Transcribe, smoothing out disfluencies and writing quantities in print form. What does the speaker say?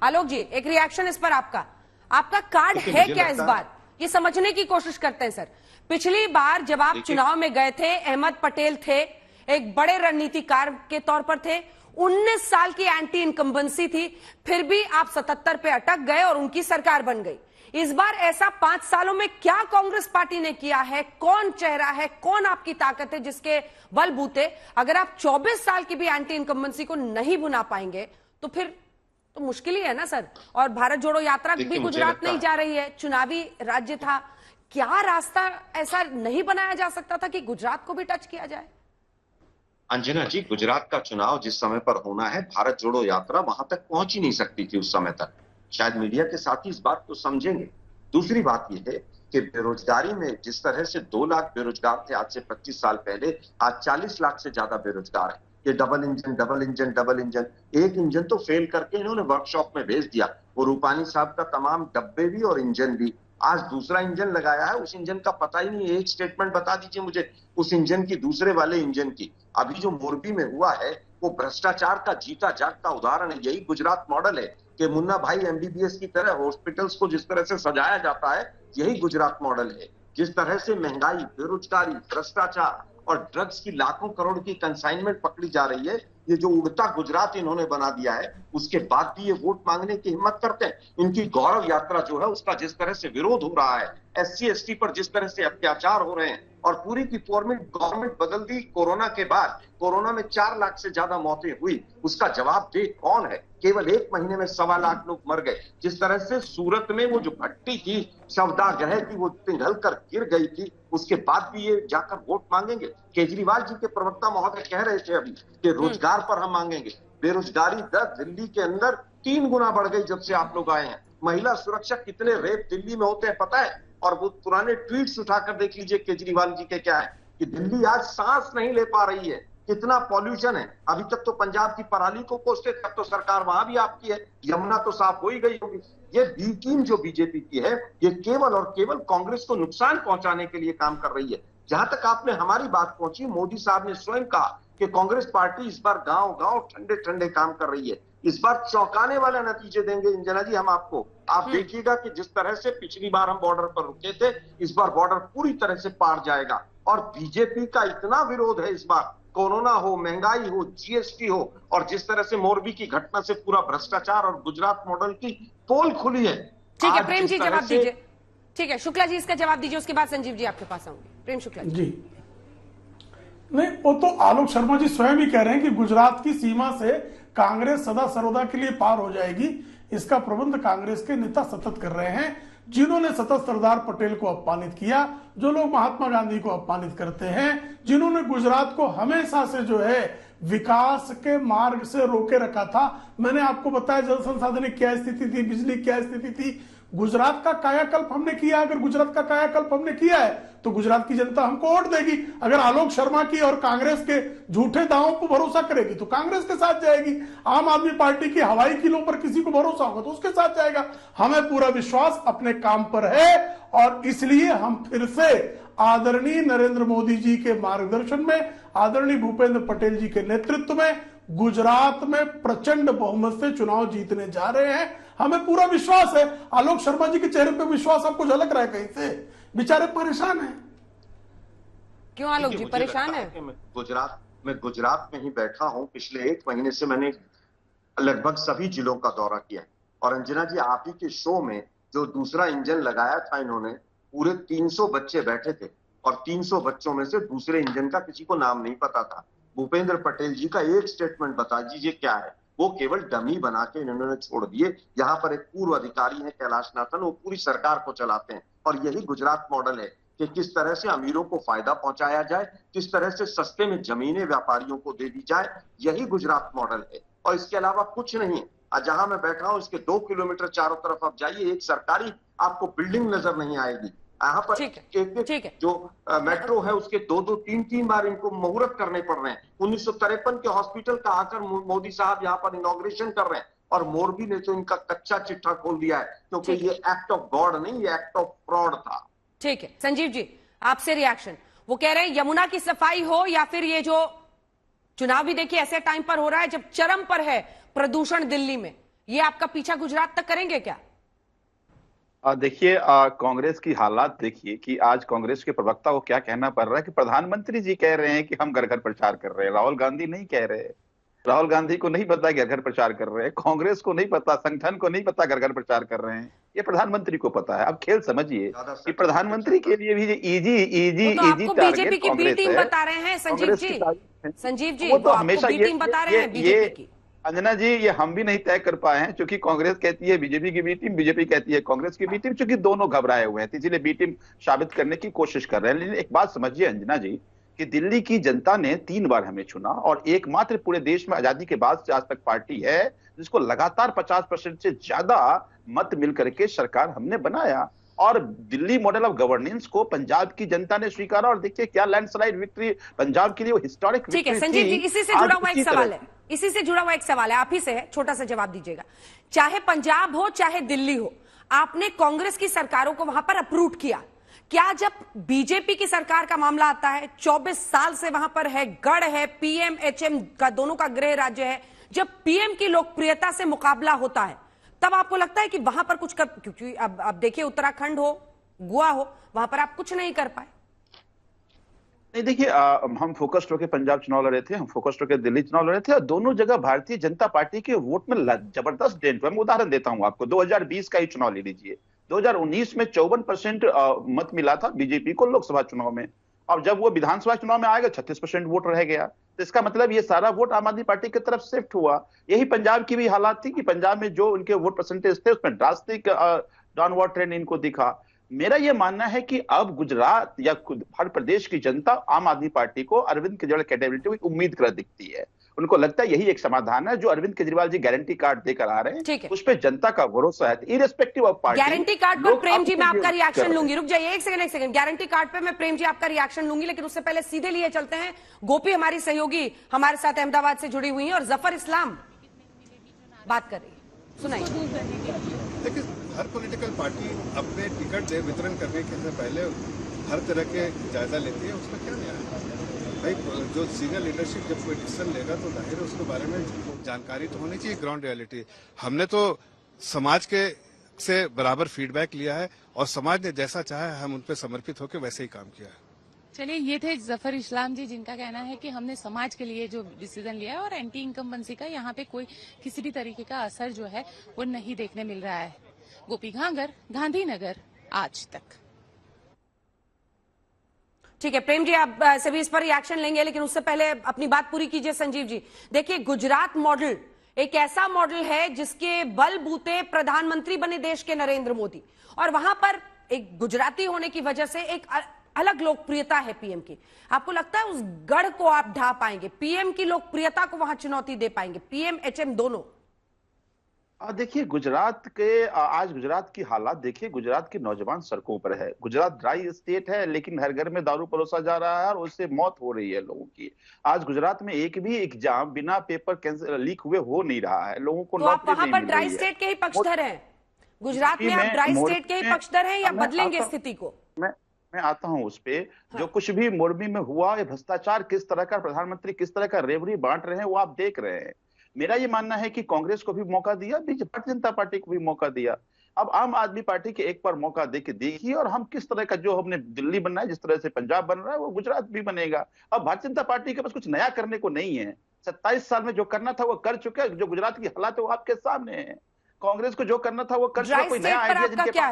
आलोक जी, एक रिएक्शन इस पर आपका कार्ड है क्या इस बार, ये समझने की कोशिश करते हैं सर। पिछली बार जब आप चुनाव में गए थे, अहमद पटेल थे, एक बड़े रणनीतिकार के तौर पर थे, 19 साल की एंटी इनकम्बेंसी थी, फिर भी आप 77 पे अटक गए और उनकी सरकार बन गई। इस बार ऐसा 5 सालों में क्या कांग्रेस पार्टी ने किया है? कौन चेहरा है, कौन आपकी ताकत है जिसके बलबूते अगर आप 24 साल की भी एंटी इनकम्बेंसी को नहीं बुना पाएंगे तो फिर तो मुश्किल ही है ना सर। और भारत जोड़ो यात्रा भी गुजरात नहीं जा रही है, चुनावी राज्य था, क्या रास्ता ऐसा नहीं बनाया जा सकता था कि गुजरात को भी टच किया जाए? अंजना जी, गुजरात का चुनाव जिस समय पर होना है, भारत जोड़ो यात्रा वहां तक पहुंच ही नहीं सकती थी उस समय तक। शायद मीडिया के साथी इस बात को समझेंगे। दूसरी बात यह है कि बेरोजगारी में जिस तरह से 2 लाख बेरोजगार थे आज से 25 साल पहले, आज 40 लाख से ज्यादा बेरोजगार है। ये डबल इंजन एक इंजन तो फेल करके इन्होंने वर्कशॉप में भेज दिया, और रूपानी साहब का तमाम डब्बे भी और इंजन भी। आज दूसरा इंजन लगाया है, उस इंजन का पता ही नहीं। एक स्टेटमेंट बता दीजिए मुझे उस इंजन की, दूसरे वाले इंजन की। अभी जो मोरबी में हुआ है वो भ्रष्टाचार का जीता जागता उदाहरण है। यही गुजरात मॉडल है कि मुन्ना भाई एमबीबीएस की तरह हॉस्पिटल्स को जिस तरह से सजाया जाता है, यही गुजरात मॉडल है। जिस तरह से महंगाई, बेरोजगारी, भ्रष्टाचार और ड्रग्स की लाखों करोड़ की कंसाइनमेंट पकड़ी जा रही है, ये जो उड़ता गुजरात इन्होंने बना दिया है, उसके बाद भी ये वोट मांगने की हिम्मत करते हैं। इनकी गौरव यात्रा जो है उसका जिस तरह से विरोध हो रहा है, एससी एसटी पर जिस तरह से अत्याचार हो रहे हैं, और पूरी की गवर्नमेंट बदल दी कोरोना के बाद। कोरोना में 4 लाख से ज्यादा मौतें हुई, उसका जवाब दे कौन है? केवल 1 महीने में 1.25 लाख लोग मर गए। जिस तरह से सूरत में वो जो भट्टी थी, शवदाह थी, वो पिघल कर गिर गई थी, उसके बाद भी ये जाकर वोट मांगेंगे। केजरीवाल जी के प्रवक्ता महोदय कह रहे थे अभी कि रोजगार पर हम मांगेंगे। बेरोजगारी दर दिल्ली के अंदर 3 गुना बढ़ गई जब से आप लोग आए हैं। महिला सुरक्षा, कितने रेप दिल्ली में होते हैं पता है? और वो पुराने ट्वीट्स उठाकर देख लीजिए केजरीवाल जी के, क्या है कि दिल्ली आज सांस नहीं ले पा रही है, कितना पॉल्यूशन है। अभी तक तो पंजाब की पराली को कोसते थे, अब तो सरकार वहां भी आपकी है, यमुना तो साफ हो ही गई होगी। ये बी टीम जो बीजेपी की है, ये केवल और केवल कांग्रेस को नुकसान पहुंचाने के लिए काम कर रही है। जहां तक आपने हमारी बात पहुंची, मोदी साहब ने स्वयं कहा कि कांग्रेस पार्टी इस बार गांव गांव ठंडे ठंडे काम कर रही है। इस बार चौंकाने वाले नतीजे देंगे अंजना जी हम आपको। आप देखिएगा कि जिस तरह से पिछली बार हम बॉर्डर पर रुके थे, इस बार बॉर्डर पूरी तरह से पार जाएगा। और बीजेपी का इतना विरोध है इस बार, कोरोना हो, महंगाई हो, जीएसटी हो, और जिस तरह से मोरबी की घटना से पूरा भ्रष्टाचार और गुजरात मॉडल की पोल खुली है। ठीक है प्रेम जी, जवाब दीजिए। ठीक है शुक्ला जी, इसका जवाब दीजिए, उसके बाद संजीव जी आपके पास आऊंगी। प्रेम शुक्ला जी। नहीं, वो तो आलोक शर्मा जी स्वयं ही कह रहे हैं कि गुजरात की सीमा से कांग्रेस सदा सर्वदा के लिए पार हो जाएगी। इसका प्रबंध कांग्रेस के नेता सतत कर रहे हैं, जिन्होंने सतत सरदार पटेल को अपमानित किया, जो लोग महात्मा गांधी को अपमानित करते हैं, जिन्होंने गुजरात को हमेशा से जो है विकास के मार्ग से रोके रखा था। मैंने आपको बताया जल संसाधन की क्या स्थिति थी, बिजली क्या स्थिति थी। गुजरात का कायाकल्प हमने किया। अगर गुजरात का कायाकल्प हमने किया है तो गुजरात की जनता हमको वोट देगी। अगर आलोक शर्मा की और कांग्रेस के झूठे दावों पर भरोसा करेगी तो कांग्रेस के साथ जाएगी। आम आदमी पार्टी की हवाई किलों पर किसी को भरोसा होगा तो उसके साथ जाएगा। हमें पूरा विश्वास अपने काम पर है, और इसलिए हम फिर से आदरणीय नरेंद्र मोदी जी के मार्गदर्शन में, आदरणीय भूपेंद्र पटेल जी के नेतृत्व में गुजरात में प्रचंड बहुमत से चुनाव जीतने जा रहे हैं। हमें पूरा विश्वास है। आलोक शर्मा जी के चेहरे पे विश्वास आपको झलक रहा है कहीं से? बेचारे परेशान हैं। क्यों आलोक जी परेशान है? मैं गुजरात में ही बैठा हूं। पिछले 1 महीने से मैंने लगभग सभी जिलों का दौरा किया। और अंजना जी, आप ही के शो में जो दूसरा इंजन लगाया था इन्होंने, पूरे 300 बच्चे बैठे थे, और 300 बच्चों में से दूसरे इंजन का किसी को नाम नहीं पता था। भूपेंद्र पटेल जी का एक स्टेटमेंट बता दीजिए क्या है? वो केवल डमी बना के इन्होंने छोड़ दिए। यहाँ पर एक पूर्व अधिकारी है कैलाश नाथन, वो पूरी सरकार को चलाते हैं। और यही गुजरात मॉडल है कि किस तरह से अमीरों को फायदा पहुंचाया जाए, किस तरह से सस्ते में जमीनें व्यापारियों को दे दी जाए, यही गुजरात मॉडल है। और इसके अलावा कुछ नहीं है। जहां मैं बैठा हूं इसके 2 किलोमीटर चारों तरफ आप जाइए, एक सरकारी आपको बिल्डिंग नजर नहीं आएगी। यहाँ पर एक जो मेट्रो है उसके 2-2, 3-3 बार इनको मुहूर्त करने पड़ रहे हैं। 1953 के हॉस्पिटल का आकर मोदी साहब यहाँ पर इनॉग्रेशन कर रहे हैं, और मोरबी ने तो इनका कच्चा चिट्ठा खोल दिया है, क्योंकि ये एक्ट ऑफ गॉड नहीं, ये एक्ट ऑफ फ्रॉड था। ठीक है संजीव जी, आपसे रिएक्शन। वो कह रहे हैं यमुना की सफाई हो या फिर ये जो चुनाव भी देखिए ऐसे टाइम पर हो रहा है जब चरम पर है प्रदूषण दिल्ली में, ये आपका पीछा गुजरात तक करेंगे क्या? देखिए, कांग्रेस की हालात देखिए कि आज कांग्रेस के प्रवक्ता को क्या कहना पड़ रहा है कि प्रधानमंत्री जी कह रहे हैं कि हम घर घर प्रचार कर रहे हैं, राहुल गांधी नहीं कह रहे। राहुल गांधी को नहीं पता घर घर प्रचार कर रहे हैं, कांग्रेस को नहीं पता, संगठन को नहीं पता घर घर प्रचार कर रहे हैं, ये प्रधानमंत्री को पता है। अब खेल समझिए कि प्रधानमंत्री के लिए भी इजी इजी वो तो इजी आपको टारगेट बीजेपी की बी कांग्रेस टीम है। बता रहे हैं संजीव कांग्रेस जी। की संजीव जी वो तो आपको हमेशा बी टीम बता रहे हैं बीजेपी की। अंजना जी, ये हम भी नहीं तय कर पाए हैं, क्योंकि कांग्रेस कहती है बीजेपी की बी टीम, बीजेपी कहती है कांग्रेस की बी टीम, क्योंकि दोनों घबराए हुए हैं, इसीलिए बी टीम साबित करने की कोशिश कर रहे हैं। लेकिन एक बात समझिए अंजना जी कि दिल्ली की जनता ने 3 बार हमें चुना और एकमात्र पूरे देश में आजादी के बाद से आज तक पार्टी है जिसको लगातार 50% से ज्यादा मत मिल करके सरकार हमने बनाया। और दिल्ली मॉडल ऑफ गवर्नेंस को पंजाब की जनता ने स्वीकारा और देखिए क्या लैंडस्लाइड विक्ट्री पंजाब के लिए, वो हिस्टोरिक ठीक है संजीव जी, इसी से जुड़ा हुआ एक सवाल है, इसी से जुड़ा हुआ एक सवाल है, आप ही से है, छोटा सा जवाब दीजिएगा। चाहे पंजाब हो चाहे दिल्ली हो, आपने कांग्रेस की सरकारों को वहां पर अप्रूव किया। क्या जब बीजेपी की सरकार का मामला आता है, 24 साल से वहां पर है, गढ़ है, पीएम एचएम का दोनों का गृह राज्य है, जब पीएम की लोकप्रियता से मुकाबला होता है तब आपको लगता है कि वहां पर कुछ कर, क्योंकि अब देखिए उत्तराखंड हो, गोवा हो, वहां पर आप कुछ नहीं कर पाए। नहीं देखिए, हम फोकस्ड होकर पंजाब चुनाव लड़े थे, हम फोकस्ड होकर दिल्ली चुनाव लड़े थे और दोनों जगह भारतीय जनता पार्टी के वोट में जबरदस्त डेंट हुआ। मैं उदाहरण देता हूं आपको, 2020 का ही चुनाव ले लीजिए। 2019 में 54% मत मिला था बीजेपी को लोकसभा चुनाव में, और जब वो विधानसभा चुनाव में आएगा 36% वोट रह गया। तो इसका मतलब ये सारा वोट आम आदमी पार्टी की तरफ शिफ्ट हुआ। यही पंजाब की भी हालात थी कि पंजाब में जो उनके वोट परसेंटेज थे उसमें ड्रास्टिक डाउनवर्ड ट्रेंड इनको दिखा। मेरा यह मानना है कि अब गुजरात या हर प्रदेश की जनता आम आदमी पार्टी को अरविंद केजरीवाल कैपेबिलिटी की उम्मीद कर दिखती है। उनको लगता है यही एक समाधान है जो अरविंद केजरीवाल जी गारंटी कार्ड देकर आ रहे हैं, उस पर जनता का भरोसा है, irrespective of party. Guarantee card पर प्रेम जी मैं आपका रिएक्शन लूंगी, रुक जाइए एक सेकंड। गारंटी कार्ड पे मैं प्रेम जी आपका रिएक्शन लूंगी, लेकिन उससे पहले सीधे लिए चलते हैं। गोपी हमारी सहयोगी हमारे साथ अहमदाबाद से जुड़ी हुई है और जफर इस्लाम बात कर रही है, सुनाइए। देखिए, हर पॉलिटिकल पार्टी अपने टिकट दे वितरण करने के पहले हर तरह के जायजा लेती है, उसमें क्या न्याय है भाई? जो सीनियर लीडरशिप जब कोई डिसीजन लेगा तो जाहिर है उसके बारे में जानकारी तो होनी चाहिए, ग्राउंड रियलिटी। हमने तो समाज के से बराबर फीडबैक लिया है और समाज ने जैसा चाहा है हम उन पर समर्पित होकर वैसे ही काम किया है। चलिए, ये थे जफर इस्लाम जी, जिनका कहना है कि हमने समाज के लिए जो डिसीजन लिया है और एंटी इनकम्बेंसी का यहाँ पे कोई किसी भी तरीके का असर जो है वो नहीं देखने मिल रहा है। गोपी घांगर, गांधीनगर, आज तक। ठीक है प्रेम जी, आप सभी इस पर रिएक्शन लेंगे, लेकिन उससे पहले अपनी बात पूरी कीजिए संजीव जी। देखिए, गुजरात मॉडल एक ऐसा मॉडल है जिसके बलबूते प्रधानमंत्री बने देश के नरेंद्र मोदी, और वहां पर एक गुजराती होने की वजह से एक अलग लोकप्रियता है पीएम की। आपको लगता है उस गढ़ को आप ढा पाएंगे, पीएम की लोकप्रियता को वहां चुनौती दे पाएंगे, पीएम एचएम दोनों? देखिए, गुजरात के आज गुजरात की हालात देखिए, गुजरात के नौजवान सड़कों पर है। गुजरात ड्राई स्टेट है, लेकिन हर घर में दारू परोसा जा रहा है और उससे मौत हो रही है लोगों की। आज गुजरात में एक भी एग्जाम बिना पेपर लीक हुए हो नहीं रहा है, लोगों को तो आप वहां पर ड्राई स्टेट के ही पक्षधर हैं? गुजरात में आप ड्राई स्टेट के ही पक्षधर हैं या बदलेंगे स्थिति को? मैं आता हूं उस पे। जो कुछ भी मोरबी में हुआ, ये भ्रष्टाचार किस तरह का, प्रधानमंत्री किस तरह का रेवड़ी बांट रहे हैं, वो आप देख रहे हैं। मेरा ये मानना है कि कांग्रेस को भी मौका दिया, भारतीय जनता पार्टी को भी मौका दिया, अब आम आदमी पार्टी के एक बार मौका देके देखिए, और हम किस तरह का, जो हमने दिल्ली बनना है, जिस तरह से पंजाब बन रहा है, वो गुजरात भी बनेगा। अब भारतीय जनता पार्टी के पास कुछ नया करने को नहीं है। 27 साल में जो करना था वो कर चुके हैं। जो गुजरात की हालात है वो आपके सामने है। कांग्रेस को जो करना था वो कर चुका, कोई नया आइडिया जिनके पास